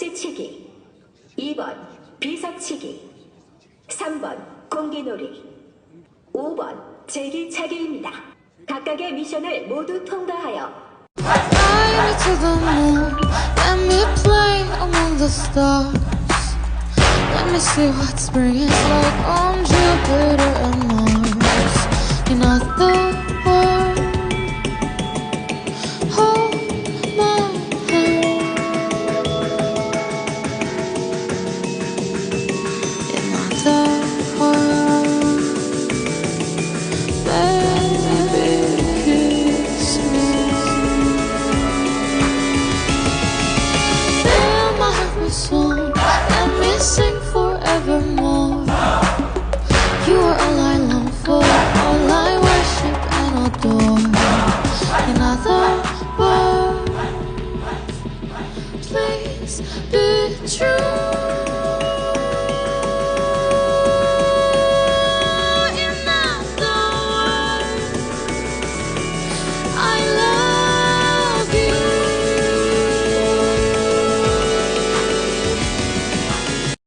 딱지치기, 2번 비석치기, 3번 공기놀이, 5번 제기차기입니다. 각각의 미션을 모두 통과하여 Fly me to the moon, let me play among the stars. Let me see what spring is like on Jupiter and Mars. In other words, hold my hand. In other words, baby, kiss me. Fill my heart with song, let me sing forevermore. You are all I long for, all I worship and adore. In other words, please be true.